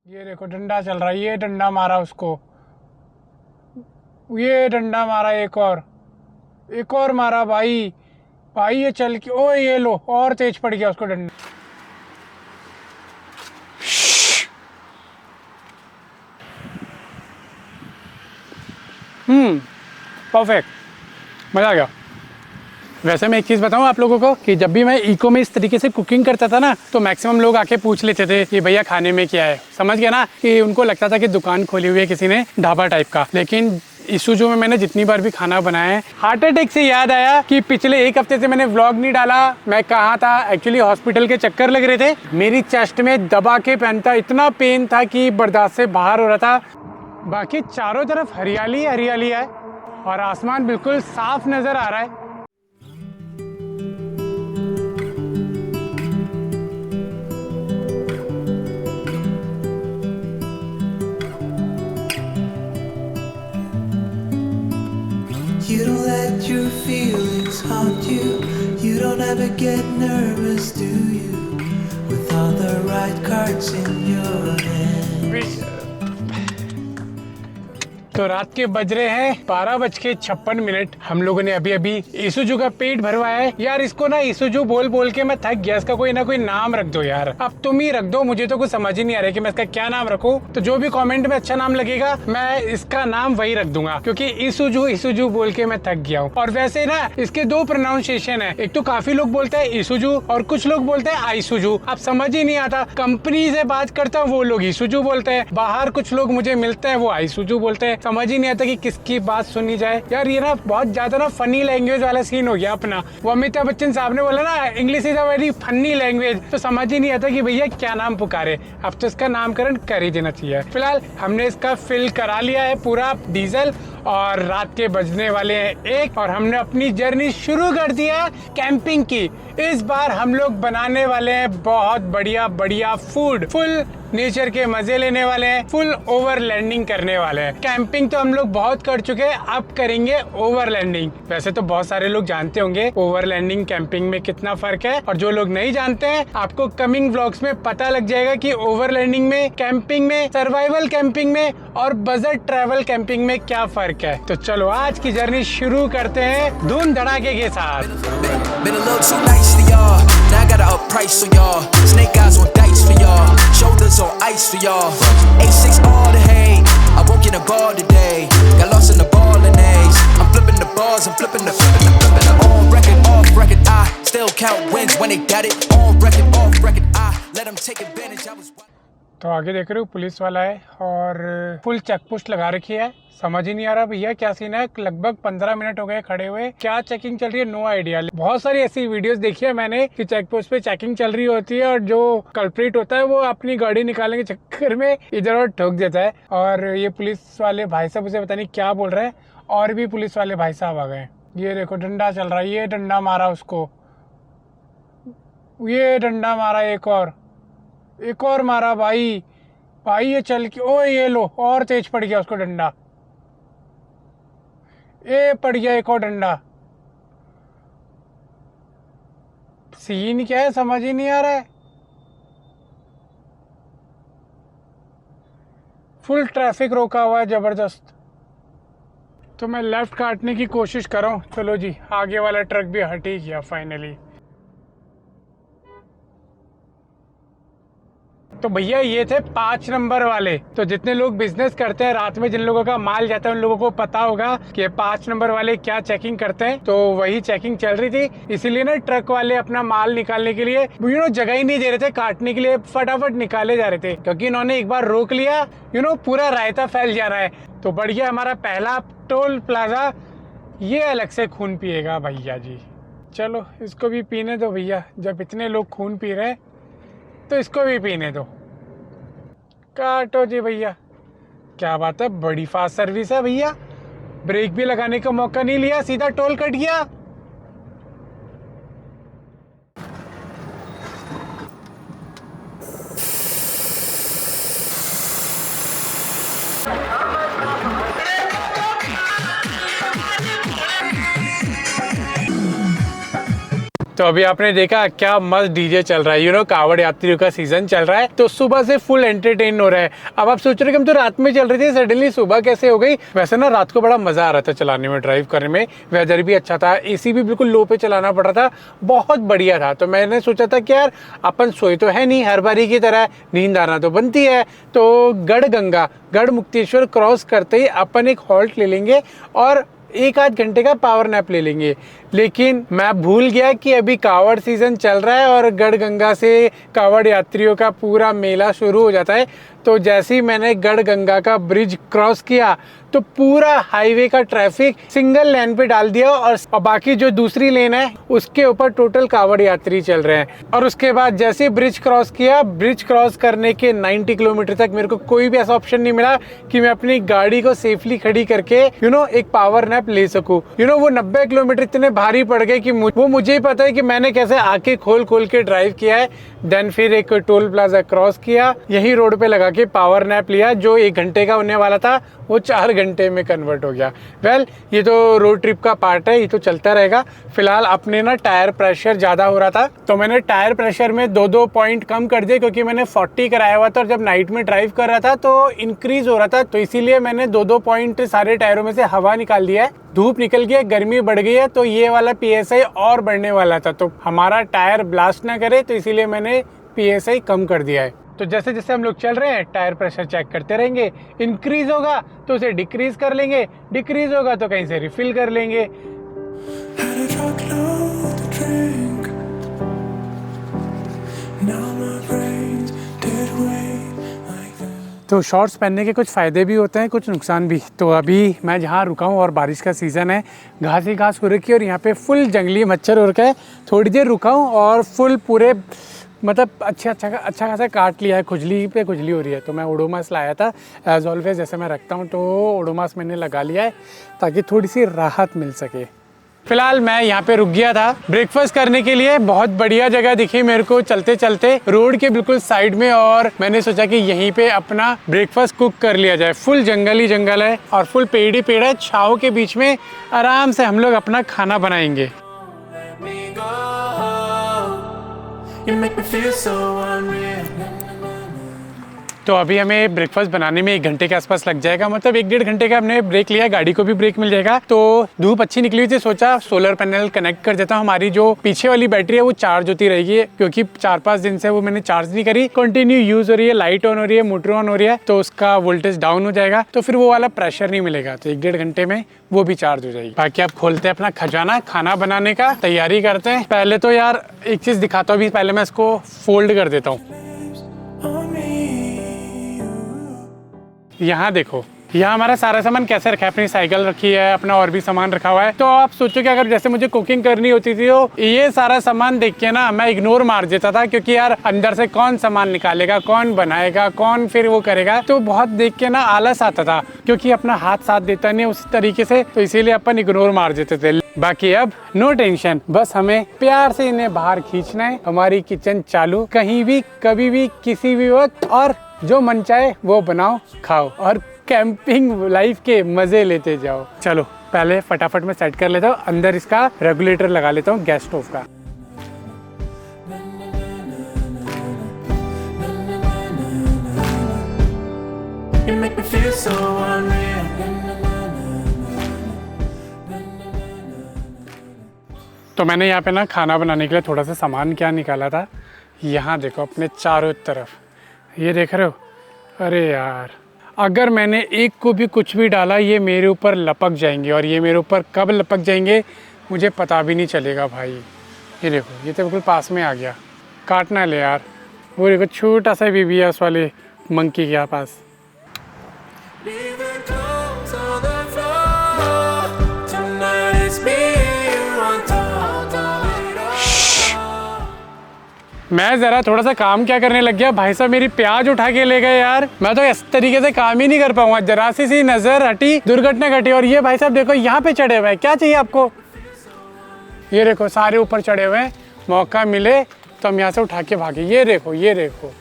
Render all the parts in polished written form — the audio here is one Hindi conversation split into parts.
ये देखो डंडा चल रहा है, ये डंडा मारा उसको, ये डंडा मारा, एक और मारा भाई। भाई ये चल के, ओ ये लो, और तेज पड़ गया उसको डंडा। परफेक्ट, मज़ा आ गया। वैसे मैं एक चीज़ बताऊं आप लोगों को कि जब भी मैं इको में इस तरीके से कुकिंग करता था ना, तो मैक्सिमम लोग आके पूछ लेते थे कि भैया खाने में क्या है। समझ गया ना, कि उनको लगता था कि दुकान खोली हुई है किसी ने, ढाबा टाइप का। लेकिन ईसुजू में मैंने जितनी बार भी खाना बनाया है, हार्ट अटैक से याद आया कि पिछले एक हफ्ते से मैंने व्लॉग नहीं डाला। मैं कहाँ था एक्चुअली, हॉस्पिटल के चक्कर लग रहे थे। मेरी चेस्ट में दबा के पहनता इतना पेन था कि बर्दाश्त से बाहर हो रहा था। बाकी चारों तरफ हरियाली हरियाली है और आसमान बिल्कुल साफ नज़र आ रहा है। You don't let your feelings haunt you. You don't ever get nervous, do you? With all the right cards in your hand. तो रात के बज रहे हैं 12:56। हम लोगों ने अभी अभी ईसुजू का पेट भरवाया है। यार इसको ना ईसुजू बोल बोल के मैं थक गया। इसका कोई ना कोई नाम रख दो यार, अब तुम ही रख दो। मुझे तो कुछ समझ ही नहीं आ रहा है कि मैं इसका क्या नाम रखूं। तो जो भी कमेंट में अच्छा नाम लगेगा मैं इसका नाम वही रख दूंगा, क्योंकि ईसुजू ईसुजू बोल के मैं थक गया हूँ। और वैसे ना इसके दो प्रोनाउंसिएशन है, एक तो काफी लोग बोलते हैं ईसुजू और कुछ लोग बोलते हैं आईसुजू। अब समझ ही नहीं आता। कंपनी से बात करता हूँ वो लोग ईसुजू बोलते हैं, बाहर कुछ लोग मुझे मिलते हैं वो आईसुजू बोलते हैं। समझ ही नहीं आता कि किसकी बात सुनी जाए। यार ये ना बहुत ज्यादा ना फनी लैंग्वेज वाला सीन हो गया अपना। वो अमिताभ बच्चन साहब ने बोला ना, English is a very funny language. तो समझ ही नहीं आता कि भैया क्या नाम पुकारे। अब तो इसका नामकरण कर ही देना चाहिए। फिलहाल हमने इसका फिल करा लिया है पूरा डीजल, और रात के बजने वाले हैं 1 और हमने अपनी जर्नी शुरू कर दिया कैंपिंग की। इस बार हम लोग बनाने वाले हैं बहुत बढ़िया बढ़िया फूड, फुल नेचर के मजे लेने वाले हैं, फुल ओवरलैंडिंग करने वाले हैं। कैंपिंग तो हम लोग बहुत कर चुके हैं, अब करेंगे ओवरलैंडिंग। वैसे तो बहुत सारे लोग जानते होंगे ओवरलैंडिंग कैंपिंग में कितना फर्क है, और जो लोग नहीं जानते हैं आपको कमिंग व्लॉग्स में पता लग जाएगा कि ओवरलैंडिंग में, कैंपिंग में, सर्वाइवल कैंपिंग में और बजट ट्रैवल कैंपिंग में क्या फर्क है। तो चलो आज की जर्नी शुरू करते हैं धूम धड़ाके के साथ। Now I got to up price on y'all. Snake eyes on dice for y'all. Shoulders on ice for y'all. A6 all the hate. I won't get a ball today. Got lost in the ball and A's. I'm flipping the balls. I'm flipping the on record, off record. I still count wins when they got it. On record, off record. I let them take advantage. I was. तो आगे देख रहे हो पुलिस वाला है और फुल चेक पोस्ट लगा रखी है। समझ ही नहीं आ रहा भैया क्या सीन है। लगभग 15 मिनट हो गए खड़े हुए, क्या चेकिंग चल रही है नो आइडिया। बहुत सारी ऐसी वीडियोस देखी है मैंने कि चेक पोस्ट पे चेकिंग चल रही होती है और जो कल्प्रिट होता है वो अपनी गाड़ी निकालने के चक्कर में इधर और ठोक देता है। और ये पुलिस वाले भाई साहब उसे पता नहीं क्या बोल रहे हैं, और भी पुलिस वाले भाई साहब आ गए। ये देखो डंडा चल रहा है, ये डंडा मारा उसको, ये डंडा मारा, एक और मारा भाई। भाई ये चल के, ओ ये लो, और तेज पड़ गया उसको डंडा, ये पड़ गया एक और डंडा। सीन क्या है समझ ही नहीं आ रहा है। फुल ट्रैफिक रोका हुआ है जबरदस्त। तो मैं लेफ्ट काटने की कोशिश कर रहा हूँ। चलो जी, आगे वाला ट्रक भी हट ही गया फाइनली। तो भैया ये थे 5 नंबर वाले। तो जितने लोग बिजनेस करते हैं रात में, जिन लोगों का माल जाता है उन लोगों को पता होगा कि 5 नंबर वाले क्या चेकिंग करते हैं। तो वही चेकिंग चल रही थी, इसीलिए ना ट्रक वाले अपना माल निकालने के लिए जगह ही नहीं दे रहे थे काटने के लिए, फटाफट निकाले जा रहे थे। क्योंकि इन्होंने एक बार रोक लिया पूरा रायता फैल जा रहा है। तो बढ़ गया हमारा पहला टोल प्लाजा। ये अलग से खून पिएगा भैया जी। चलो इसको भी पीने दो भैया, जब इतने लोग खून पी रहे हैं तो इसको भी पीने दो। काटो जी भैया। क्या बात है, बड़ी फास्ट सर्विस है भैया। ब्रेक भी लगाने का मौका नहीं लिया, सीधा टोल कट गया। तो अभी आपने देखा क्या मस्त डीजे चल रहा है, कावड़ यात्रियों का सीजन चल रहा है, तो सुबह से फुल एंटरटेन हो रहा है। अब आप सोच रहे कि हम तो रात में चल रहे थे, सडनली सुबह कैसे हो गई। वैसे ना रात को बड़ा मजा आ रहा था चलाने में, ड्राइव करने में, वेदर भी अच्छा था, एसी भी बिल्कुल लो पे चलाना पड़ रहा था, बहुत बढ़िया था। तो मैंने सोचा था कि यार अपन सोए तो है नहीं, हर बारी की तरह नींद आना तो बनती है, तो गढ़ मुक्तेश्वर क्रॉस करते ही अपन एक हॉल्ट ले लेंगे और 1-8 घंटे का पावर नैप ले लेंगे। लेकिन मैं भूल गया कि अभी कावड़ सीजन चल रहा है और गढ़गंगा से कावड़ यात्रियों का पूरा मेला शुरू हो जाता है। तो जैसे ही मैंने गढ़गंगा का ब्रिज क्रॉस किया तो पूरा हाईवे का ट्रैफिक सिंगल लेन पे डाल दिया और बाकी जो दूसरी लेन है उसके ऊपर टोटल कावड़ यात्री चल रहे हैं। और उसके बाद जैसे ही ब्रिज क्रॉस किया, ब्रिज क्रॉस करने के 90 किलोमीटर तक मेरे को कोई भी ऐसा ऑप्शन नहीं मिला कि मैं अपनी गाड़ी को सेफली खड़ी करके एक पावर नैप ले सकूं। वो 90 किलोमीटर इतने भारी पड़ गए कि वो मुझे ही पता है कि मैंने कैसे आके खोल के ड्राइव किया है। देन फिर एक टोल प्लाजा क्रॉस किया, यही रोड पे लगा के पावर नैप लिया, जो 1 घंटे का होने वाला था वो 4 घंटे में कन्वर्ट हो गया। वेल, ये तो रोड ट्रिप का पार्ट है, ये तो चलता रहेगा। फिलहाल अपने ना टायर प्रेशर ज़्यादा हो रहा था तो मैंने टायर प्रेशर में 2-2 पॉइंट कम कर दिए, क्योंकि मैंने 40 कराया हुआ था और जब नाइट में ड्राइव कर रहा था तो इंक्रीज हो रहा था, तो इसीलिए मैंने 2-2 पॉइंट सारे टायरों में से हवा निकाल दिया है। धूप निकल गई है, गर्मी बढ़ गई है, तो ये वाला PSI और बढ़ने वाला था, तो हमारा टायर ब्लास्ट ना करे, तो इसीलिए मैंने PSI कम कर दिया है। तो जैसे जैसे हम लोग चल रहे हैं टायर प्रेशर चेक करते रहेंगे, इंक्रीज होगा तो उसे डिक्रीज कर लेंगे, डिक्रीज होगा तो कहीं से रिफिल कर लेंगे। तो शॉर्ट्स पहनने के कुछ फ़ायदे भी होते हैं, कुछ नुकसान भी। तो अभी मैं जहाँ रुका हूँ और बारिश का सीज़न है, घास ही घास हो रखी है और यहाँ पे फुल जंगली मच्छर हो रखा है। थोड़ी देर रुका हूँ और फुल पूरे मतलब अच्छा खासा काट लिया है, खुजली पे खुजली हो रही है। तो मैं ओडोमॉस लाया था, एज ऑलवेज जैसे मैं रखता हूँ, तो ओडोमॉस मैंने लगा लिया है ताकि थोड़ी सी राहत मिल सके। फिलहाल मैं यहाँ पे रुक गया था ब्रेकफास्ट करने के लिए। बहुत बढ़िया जगह दिखी मेरे को चलते चलते रोड के बिल्कुल साइड में, और मैंने सोचा कि यहीं पे अपना ब्रेकफास्ट कुक कर लिया जाए। फुल जंगल ही जंगल है और फुल पेड़ ही पेड़ है, छाँव के बीच में आराम से हम लोग अपना खाना बनाएंगे। तो अभी हमें ब्रेकफास्ट बनाने में 1 घंटे के आसपास लग जाएगा, मतलब 1-1.5 घंटे का हमने ब्रेक लिया, गाड़ी को भी ब्रेक मिल जाएगा। तो धूप अच्छी निकली हुई थी, सोचा सोलर पैनल कनेक्ट कर देता हूँ। हमारी जो पीछे वाली बैटरी है वो चार्ज होती रहेगी, क्योंकि 4-5 दिन से वो मैंने चार्ज नहीं करी, कंटिन्यू यूज हो रही है, लाइट ऑन हो रही है, मोटर ऑन हो रही है, तो उसका वोल्टेज डाउन हो जाएगा, तो फिर वो वाला प्रेशर नहीं मिलेगा। तो 1-1.5 घंटे में वो भी चार्ज हो जाएगी। बाकी अब खोलते हैं अपना खजाना, खाना बनाने का तैयारी करते हैं। पहले तो यार एक चीज दिखाता हूँ, अभी पहले मैं इसको फोल्ड कर देता हूँ। यहाँ देखो, यहाँ हमारा सारा सामान कैसे रखा है, अपनी साइकिल रखी है, अपना और भी सामान रखा हुआ है। तो आप सोचो कि अगर जैसे मुझे कुकिंग करनी होती थी तो ये सारा सामान देख के ना मैं इग्नोर मार देता था, क्योंकि यार अंदर से कौन सामान निकालेगा, कौन बनाएगा, कौन फिर वो करेगा, तो बहुत देख के ना आलस आता था, क्योंकि अपना हाथ साथ देता नहीं उस तरीके से, तो इसीलिए अपन इग्नोर मार देते थे। बाकी अब नो टेंशन, बस हमें प्यार से इन्हें बाहर खींचना है। हमारी किचन चालू, कहीं भी कभी भी किसी भी वक्त, और जो मन चाहे वो बनाओ खाओ और कैंपिंग लाइफ के मजे लेते जाओ। चलो पहले फटाफट मैं सेट कर लेता हूँ, अंदर इसका रेगुलेटर लगा लेता हूँ गैस स्टोव का। तो मैंने यहाँ पे ना खाना बनाने के लिए थोड़ा सा सामान क्या निकाला था, यहाँ देखो अपने चारों तरफ, ये देख रहे हो। अरे यार, अगर मैंने एक को भी कुछ भी डाला ये मेरे ऊपर लपक जाएंगे, और ये मेरे ऊपर कब लपक जाएंगे मुझे पता भी नहीं चलेगा भाई। ये देखो, ये तो बिल्कुल पास में आ गया, काटना ले यार। वो देखो छोटा सा बेबी है उस वाले मंकी के पास। मैं जरा थोड़ा सा काम क्या करने लग गया, भाई साहब मेरी प्याज उठा के ले गए यार। मैं तो इस तरीके से काम ही नहीं कर पाऊंगा, जरा सी नजर हटी दुर्घटना घटी। और ये भाई साहब देखो यहाँ पे चढ़े हुए हैं, क्या चाहिए आपको? ये देखो सारे ऊपर चढ़े हुए हैं, मौका मिले तो हम यहाँ से उठा के भागे। ये देखो, ये देखो,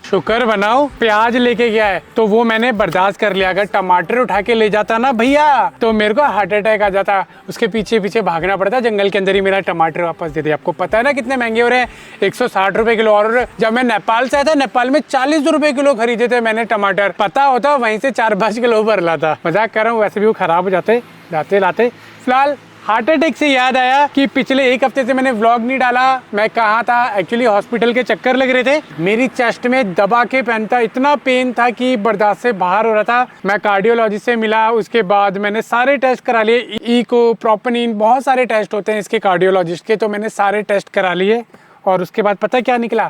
शुक्र बनाओ प्याज लेके गया है तो वो मैंने बर्दाश्त कर लिया। अगर टमाटर उठा के ले जाता ना भैया तो मेरे को हार्ट अटैक आ जाता। उसके पीछे पीछे भागना पड़ता जंगल के अंदर ही मेरा टमाटर वापस दे दे। आपको पता है ना कितने महंगे हो रहे हैं, 160 रुपए किलो। और जब मैं नेपाल से आया था, नेपाल में 40 रुपए किलो खरीदे थे मैंने टमाटर। पता होता वहीं से 4-5 किलो भर लाता। मजाक कर रहा हूँ, वैसे भी वो खराब हो जाते लाते लाते। फिलहाल हार्ट अटैक से याद आया कि पिछले 1 हफ्ते से मैंने व्लॉग नहीं डाला। मैं कहाँ था एक्चुअली, हॉस्पिटल के चक्कर लग रहे थे। मेरी चेस्ट में दबा के पहनता, इतना पेन था कि बर्दाश्त से बाहर हो रहा था। मैं कार्डियोलॉजिस्ट से मिला, उसके बाद मैंने सारे टेस्ट करा लिए, इको, प्रोपेनिन, बहुत सारे टेस्ट होते हैं इसके कार्डियोलॉजिस्ट के। तो मैंने सारे टेस्ट करा लिए और उसके बाद पता क्या निकला?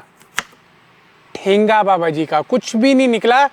ठेंगा बाबा जी का। कुछ भी नहीं निकला।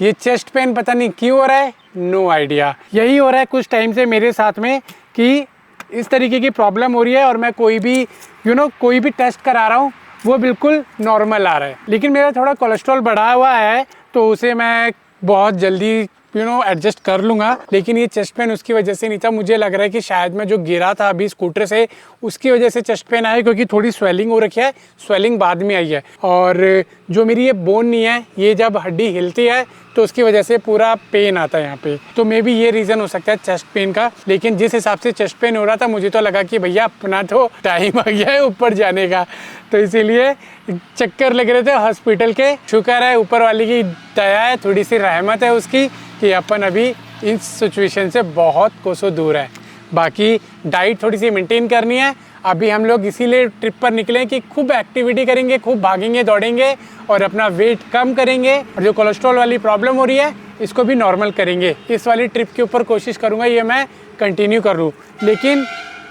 ये चेस्ट पेन पता नहीं क्यों हो रहा है, नो आइडिया। यही हो रहा है कुछ टाइम से मेरे साथ में कि इस तरीके की प्रॉब्लम हो रही है और मैं कोई भी कोई भी टेस्ट करा रहा हूँ वो बिल्कुल नॉर्मल आ रहा है। लेकिन मेरा थोड़ा कोलेस्ट्रॉल बढ़ा हुआ है तो उसे मैं बहुत जल्दी एडजस्ट कर लूँगा। लेकिन ये चेस्ट पेन उसकी वजह से नहीं था। मुझे लग रहा है कि शायद मैं जो गिरा था अभी स्कूटर से उसकी वजह से चेस्ट पेन आया, क्योंकि थोड़ी स्वेलिंग हो रखी है। स्वेलिंग बाद में आई है। और जो मेरी ये बोन नहीं है, ये जब हड्डी हिलती है तो उसकी वजह से पूरा पेन आता है यहाँ पे। तो मे बी ये रीज़न हो सकता है चेस्ट पेन का। लेकिन जिस हिसाब से चेस्ट पेन हो रहा था मुझे तो लगा कि भैया अपना तो टाइम आ गया है ऊपर जाने का। तो इसीलिए चक्कर लग रहे थे हॉस्पिटल के। शुक्र है ऊपर वाली की दया है, थोड़ी सी रहमत है उसकी कि अपन अभी इन सिचुएशन से बहुत कोसों दूर है। बाकी डाइट थोड़ी सी मेंटेन करनी है। अभी हम लोग इसीलिए ट्रिप पर निकले कि खूब एक्टिविटी करेंगे, खूब भागेंगे दौड़ेंगे और अपना वेट कम करेंगे। और जो कोलेस्ट्रॉल वाली प्रॉब्लम हो रही है इसको भी नॉर्मल करेंगे। इस वाली ट्रिप के ऊपर कोशिश करूँगा ये मैं कंटिन्यू करूँ। लेकिन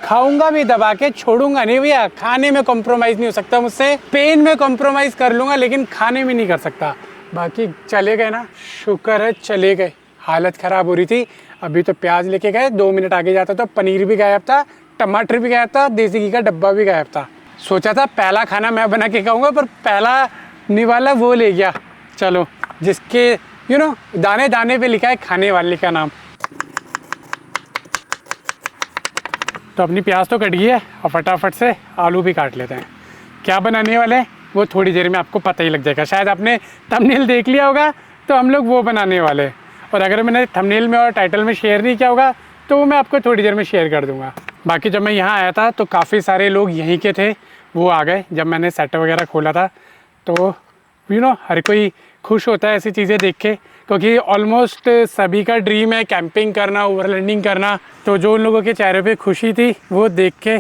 खाऊंगा भी दबा के, छोड़ूंगा नहीं भैया। खाने में कॉम्प्रोमाइज़ नहीं हो सकता मुझसे। पेन में कॉम्प्रोमाइज़ कर लूँगा लेकिन खाने में नहीं कर सकता। बाकी चले गए ना, शुक्र है चले गए। हालत ख़राब हो रही थी। अभी तो प्याज लेके गए, 2 मिनट आगे जाता तो पनीर भी गायब था, टमाटर भी गायब था, देसी घी का डब्बा भी गायब था। सोचा था पहला खाना मैं बना के खाऊंगा पर पहला निवाला वो ले गया। चलो, जिसके दाने दाने पे लिखा है खाने वाले का नाम। तो अपनी प्याज तो कट गई है और फटाफट से आलू भी काट लेते हैं। क्या बनाने वाले हैं वो थोड़ी देर में आपको पता ही लग जाएगा। शायद आपने थंबनेल देख लिया होगा तो हम लोग वो बनाने वाले हैं। और अगर मैंने थंबनेल में और टाइटल में शेयर नहीं किया होगा तो वो मैं आपको थोड़ी देर में शेयर कर दूंगा। बाकी जब मैं यहाँ आया था तो काफ़ी सारे लोग यहीं के थे, वो आ गए जब मैंने सेट वगैरह खोला था। तो हर कोई खुश होता है ऐसी चीज़ें देख के, क्योंकि ऑलमोस्ट सभी का ड्रीम है कैंपिंग करना, ओवरलैंडिंग करना। तो जो उन लोगों के चेहरे पे खुशी थी वो देख के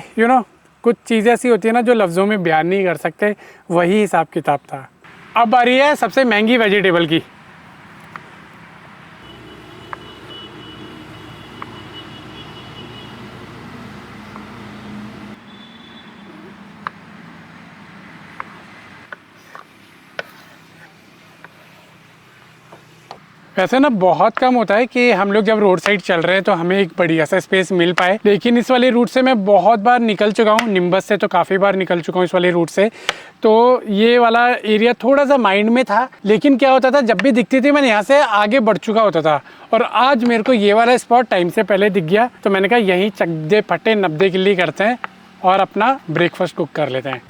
कुछ चीज़ें ऐसी होती है ना जो लफ्ज़ों में बयान नहीं कर सकते, वही हिसाब किताब था। अब बारी है सबसे महंगी वेजिटेबल की। वैसे ना बहुत कम होता है कि हम लोग जब रोड साइड चल रहे हैं तो हमें एक बढ़िया सा स्पेस मिल पाए। लेकिन इस वाले रूट से मैं बहुत बार निकल चुका हूँ, निम्बस से तो काफ़ी बार निकल चुका हूँ इस वाले रूट से। तो ये वाला एरिया थोड़ा सा माइंड में था। लेकिन क्या होता था, जब भी दिखती थी मैं यहाँ से आगे बढ़ चुका होता था। और आज मेरे को ये वाला स्पॉट टाइम से पहले दिख गया तो मैंने कहा यहीं चकदे फटे 90 किल्ली करते हैं और अपना ब्रेकफास्ट कुक कर लेते हैं।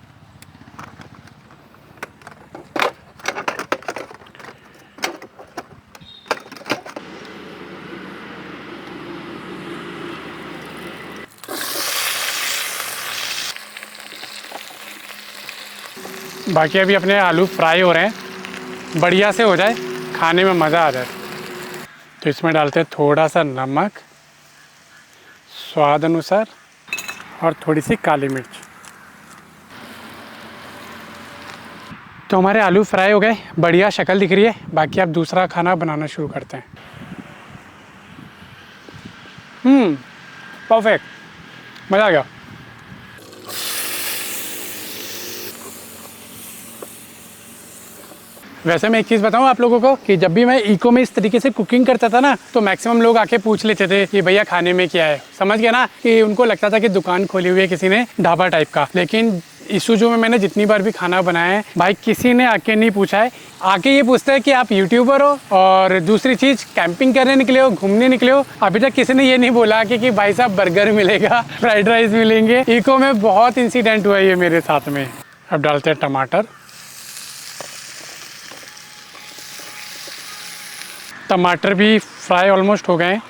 बाकी अभी अपने आलू फ्राई हो रहे हैं, बढ़िया से हो जाए, खाने में मज़ा आ जाए। तो इसमें डालते हैं थोड़ा सा नमक स्वाद अनुसार और थोड़ी सी काली मिर्च। तो हमारे आलू फ्राई हो गए, बढ़िया शक्ल दिख रही है। बाकी आप दूसरा खाना बनाना शुरू करते हैं। परफेक्ट, मज़ा आ गया। वैसे मैं एक चीज़ बताऊं आप लोगों को कि जब भी मैं इको में इस तरीके से कुकिंग करता था ना तो मैक्सिमम लोग आके पूछ लेते थे कि भैया खाने में क्या है। समझ गया ना, कि उनको लगता था कि दुकान खोली हुई है किसी ने, ढाबा टाइप का। लेकिन ईसुजू में मैंने जितनी बार भी खाना बनाया है भाई किसी ने आके नहीं पूछा है। आके ये पूछता है कि आप यूट्यूबर हो और दूसरी चीज़ कैंपिंग करने निकले हो, घूमने निकले हो। अभी तक किसी ने ये नहीं बोला कि भाई साहब बर्गर मिलेगा, फ्राइड राइस मिलेंगे। इको में बहुत इंसिडेंट हुआ है ये मेरे साथ में। अब डालते हैं टमाटर, टमाटर भी फ्राई ऑलमोस्ट हो गए हैं,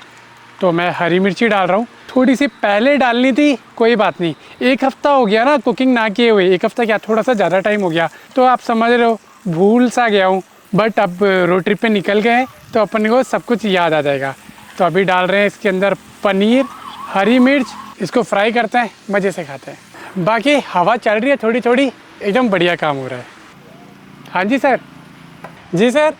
तो मैं हरी मिर्ची डाल रहा हूँ। थोड़ी सी पहले डालनी थी, कोई बात नहीं, 1 हफ्ता हो गया ना कुकिंग ना किए हुए, 1 हफ्ता क्या थोड़ा सा ज़्यादा टाइम हो गया, तो आप समझ रहे हो भूल सा गया हूँ। बट अब रोड ट्रिप पे निकल गए हैं तो अपन को सब कुछ याद आ जाएगा। तो अभी डाल रहे हैं इसके अंदर पनीर, हरी मिर्च, इसको फ्राई करते हैं, मज़े से खाते हैं। बाकी हवा चल रही है थोड़ी थोड़ी, एकदम बढ़िया काम हो रहा है। हाँ जी सर। जी सर।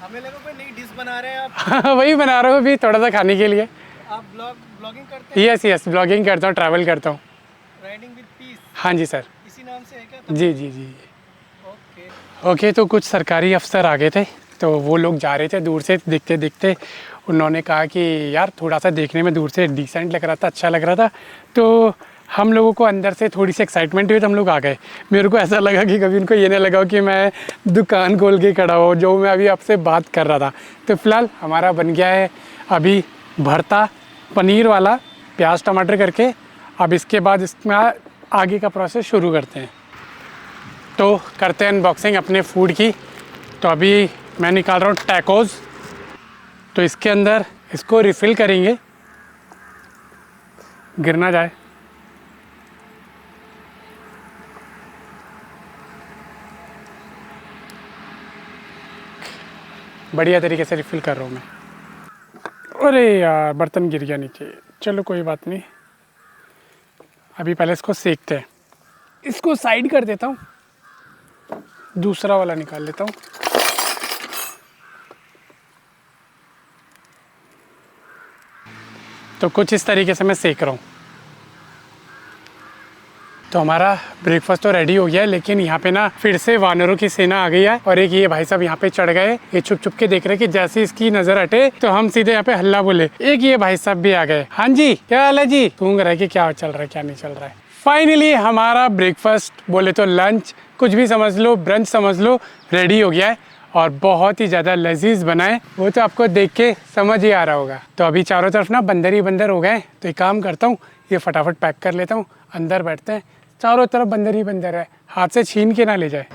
हमें लगा कोई नई डिश बना रहे हैं आप। हाँ वही बना रहा हूँ अभी थोड़ा सा खाने के लिए। आप ब्लॉगिंग करते हैं? यस ब्लॉगिंग करता हूँ, ट्रैवल करता हूँ। राइडिंग विद पीस, हाँ जी सर। इसी नाम से है क्या? जी। ओके। ओके, तो कुछ सरकारी अफसर आ गए थे, तो वो लोग जा रहे थे दूर से, देखते देखते उन्होंने कहा कि यार थोड़ा सा देखने में दूर से डिसेंट लग रहा था, अच्छा लग रहा था। तो हम लोगों को अंदर से थोड़ी सी एक्साइटमेंट हुई, तो हम लोग आ गए। मेरे को ऐसा लगा कि कभी उनको ये नहीं लगा कि मैं दुकान खोल के खड़ा हो, जो मैं अभी आपसे बात कर रहा था। तो फिलहाल हमारा बन गया है अभी भरता पनीर वाला, प्याज टमाटर करके। अब इसके बाद इसमें आगे का प्रोसेस शुरू करते हैं। तो करते हैं अनबॉक्सिंग अपने फूड की। तो अभी मैं निकाल रहा हूँ टैकोज़, तो इसके अंदर इसको रिफ़िल करेंगे, गिर ना जाए। बढ़िया तरीके से रिफ़िल कर रहा हूँ मैं। अरे यार बर्तन गिर गया नीचे, चलो कोई बात नहीं। अभी पहले इसको सेकते हैं, इसको साइड कर देता हूँ, दूसरा वाला निकाल लेता हूँ। तो कुछ इस तरीके से मैं सेक रहा हूँ। तो हमारा ब्रेकफास्ट तो रेडी हो गया है, लेकिन यहाँ पे ना फिर से वानरों की सेना आ गई है। और एक ये भाई साहब यहाँ पे चढ़ गए, ये छुप छुप के देख रहे कि जैसे इसकी नज़र हटे तो हम सीधे यहाँ पे हल्ला बोले। एक ये भाई साहब भी आ गए। हाँ जी, क्या हाल है जी? सूंघ रहे कि क्या चल रहा है क्या नहीं चल रहा है। फाइनली हमारा ब्रेकफास्ट, बोले तो लंच, कुछ भी समझ लो, ब्रंच समझ लो, रेडी हो गया है। और बहुत ही ज़्यादा लजीज बनाए, वो तो आपको देख के समझ ही आ रहा होगा। तो अभी चारों तरफ ना बंदर ही बंदर हो गए, तो एक काम करता हूँ, ये फटाफट पैक कर लेता हूँ, अंदर बैठते हैं। चारों तरफ बंदर ही बंदर है, हाथ से छीन के ना ले जाए।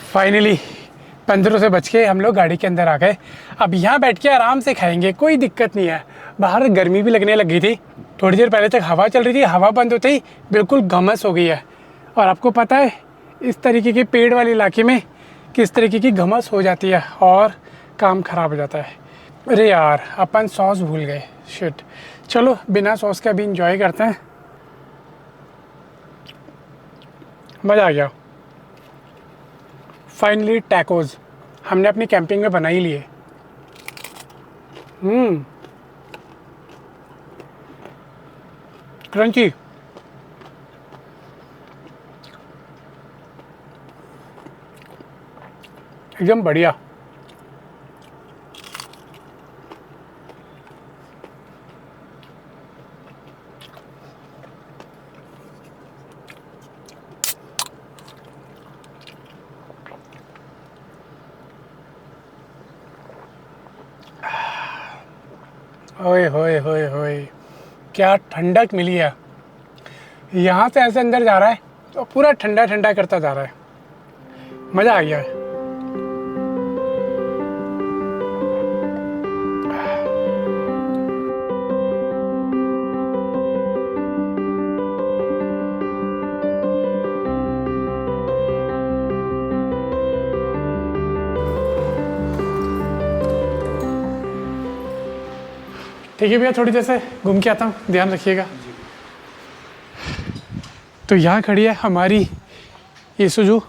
फाइनली 15 से बच के हम लोग गाड़ी के अंदर आ गए। अब यहाँ बैठ के आराम से खाएंगे, कोई दिक्कत नहीं है। बाहर गर्मी भी लगने लगी थी, थोड़ी देर पहले तक हवा चल रही थी, हवा बंद होते ही बिल्कुल घमस हो गई है। और आपको पता है इस तरीके के पेड़ वाले इलाके में किस तरीके की घमस हो जाती है और काम ख़राब हो जाता है। अरे यार अपन सॉस भूल गए, शिट। चलो बिना सॉस के अभी इंजॉय करते हैं, मज़ा आ गया। फाइनली टैकोज़ हमने अपनी कैंपिंग में बना ही लिए। क्रंची, एकदम बढ़िया। ओए होए होए होए, क्या ठंडक मिली है। यहाँ से ऐसे अंदर जा रहा है तो पूरा ठंडा ठंडा करता जा रहा है, मज़ा आ गया है। ठीक है भैया, थोड़ी देर से घूम के आता हूँ, ध्यान रखिएगा। तो यहाँ खड़ी है हमारी ईसुजू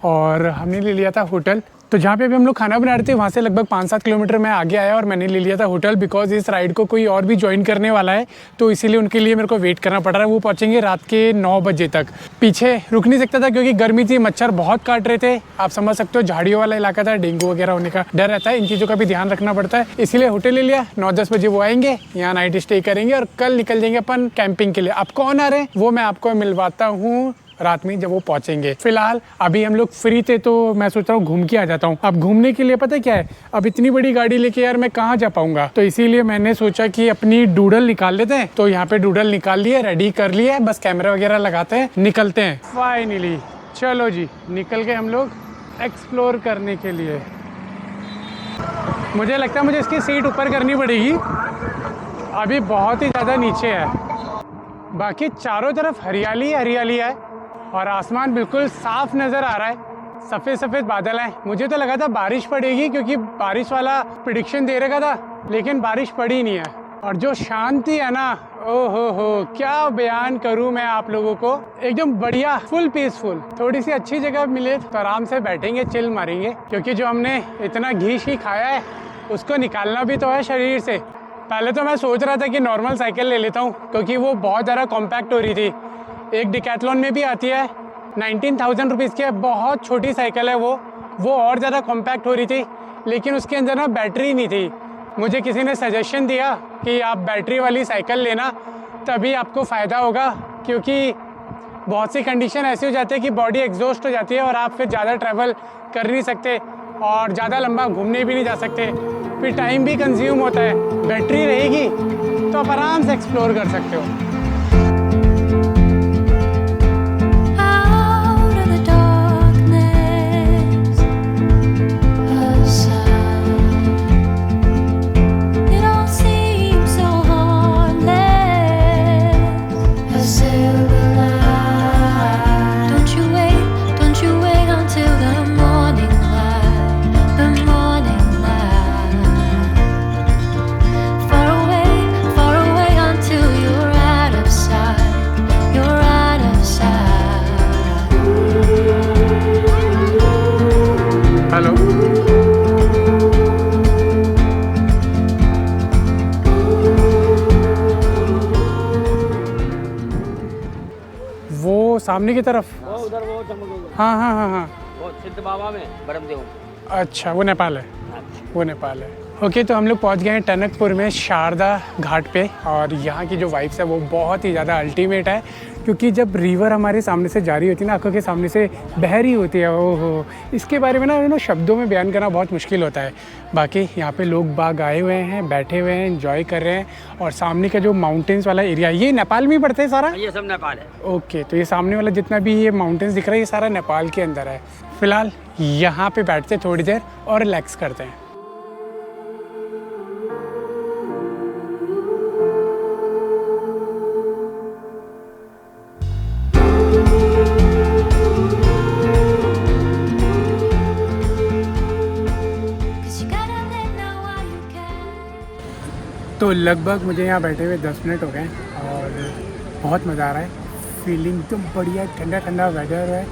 और हमने ले लिया था होटल। तो जहाँ पे भी हम लोग खाना बना रहे थे वहाँ से लगभग 5-7 किलोमीटर मैं आगे आया और मैंने ले लिया था होटल, बिकॉज इस राइड को कोई और भी ज्वाइन करने वाला है, तो इसीलिए उनके लिए मेरे को वेट करना पड़ रहा है। वो पहुँचेंगे रात के 9 बजे तक। पीछे रुक नहीं सकता था क्योंकि गर्मी थी, मच्छर बहुत काट रहे थे, आप समझ सकते हो, झाड़ियों वाला इलाका था, डेंगू वगैरह होने का डर रहता है, इन चीज़ों का भी ध्यान रखना पड़ता है। इसीलिए होटल ले लिया। 9-10 बजे वो आएंगे, यहाँ नाइट स्टे करेंगे और कल निकल जाएंगे अपन कैंपिंग के लिए। अब कौन आ रहे हैं वो मैं आपको मिलवाता हूँ रात में जब वो पहुंचेंगे। फिलहाल अभी हम लोग फ्री थे तो मैं सोच रहा हूँ घूम के आ जाता हूँ। अब घूमने के लिए पता है क्या है, अब इतनी बड़ी गाड़ी लेके यार मैं कहाँ जा पाऊंगा, तो इसीलिए मैंने सोचा कि अपनी डूडल निकाल लेते हैं। तो यहाँ पे डूडल निकाल लिए, रेडी कर लिए, बस कैमरा वगैरह लगाते हैं, निकलते हैं। फाइनली चलो जी निकल गए हम लोग एक्सप्लोर करने के लिए। मुझे लगता है मुझे इसकी सीट ऊपर करनी पड़ेगी, अभी बहुत ही ज़्यादा नीचे है। बाकी चारों तरफ हरियाली हरियाली है और आसमान बिल्कुल साफ नज़र आ रहा है, सफ़ेद सफ़ेद बादल हैं। मुझे तो लगा था बारिश पड़ेगी क्योंकि बारिश वाला प्रेडिक्शन दे रखा था, लेकिन बारिश पड़ी नहीं है। और जो शांति है ना, ओहो हो, क्या बयान करूं मैं आप लोगों को, एकदम बढ़िया, फुल पीसफुल। थोड़ी सी अच्छी जगह मिले तो आराम से बैठेंगे, चिल मारेंगे, क्योंकि जो हमने इतना घी शी खाया है उसको निकालना भी तो है शरीर से। पहले तो मैं सोच रहा था कि नॉर्मल साइकिल ले लेता हूँ क्योंकि वो बहुत ज़्यादा कॉम्पैक्ट हो रही थी। एक डिकैथलॉन में भी आती है, 19,000 रुपीज़ की है, बहुत छोटी साइकिल है वो और ज़्यादा कॉम्पैक्ट हो रही थी, लेकिन उसके अंदर ना बैटरी नहीं थी। मुझे किसी ने सजेशन दिया कि आप बैटरी वाली साइकिल लेना, तभी आपको फ़ायदा होगा, क्योंकि बहुत सी कंडीशन ऐसी हो जाती है कि बॉडी एग्जॉस्ट हो जाती है और आप फिर ज़्यादा ट्रैवल कर नहीं सकते और ज़्यादा लंबा घूमने भी नहीं जा सकते, फिर टाइम भी कंज्यूम होता है। बैटरी रहेगी तो आप आराम से एक्सप्लोर कर सकते हो। वो सामने की तरफ, वो उधर वो जंगल, हाँ हाँ हाँ हाँ, वो सिद्ध बाबा में ब्रह्मदेव। अच्छा वो नेपाल है, वो नेपाल है। ओके, तो हम लोग पहुंच गए हैं टनकपुर में शारदा घाट पे, और यहाँ की जो वाइब्स है वो बहुत ही ज़्यादा अल्टीमेट है, क्योंकि जब रिवर हमारे सामने से जारी होती है ना, आंखों के सामने से बह रही होती है, ओहो, इसके बारे में ना शब्दों में बयान करना बहुत मुश्किल होता है। बाकी यहाँ पे लोग बाग आए हुए हैं, बैठे हुए हैं, एंजॉय कर रहे हैं, और सामने का जो माउंटेन्स वाला एरिया, ये नेपाल में ही पड़ता है सारा? ये सब नेपाल है। ओके, तो ये सामने वाला जितना भी ये माउंटेन्स दिख रहा है ये सारा नेपाल के अंदर है। फिलहाल यहाँ पे बैठते थोड़ी देर और रिलैक्स करते हैं। तो लगभग मुझे यहाँ बैठे हुए 10 मिनट हो गए और बहुत मज़ा आ रहा है, फीलिंग एकदम बढ़िया, ठंडा ठंडा वेदर है।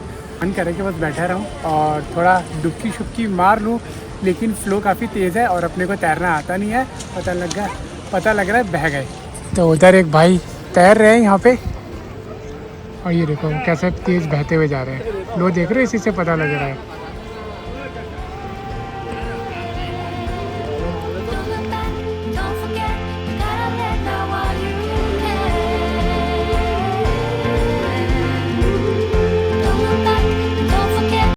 मन करे कि बस बैठा रहूँ और थोड़ा डुबकी शुबकी मार लूँ, लेकिन फ्लो काफ़ी तेज़ है और अपने को तैरना आता नहीं है, पता लग रहा है बह गए। तो उधर एक भाई तैर रहे हैं यहाँ पे, और ये देखो कैसे तेज़ बहते हुए जा रहे हैं, लोग देख रहे हैं, इसी से पता लग रहा है।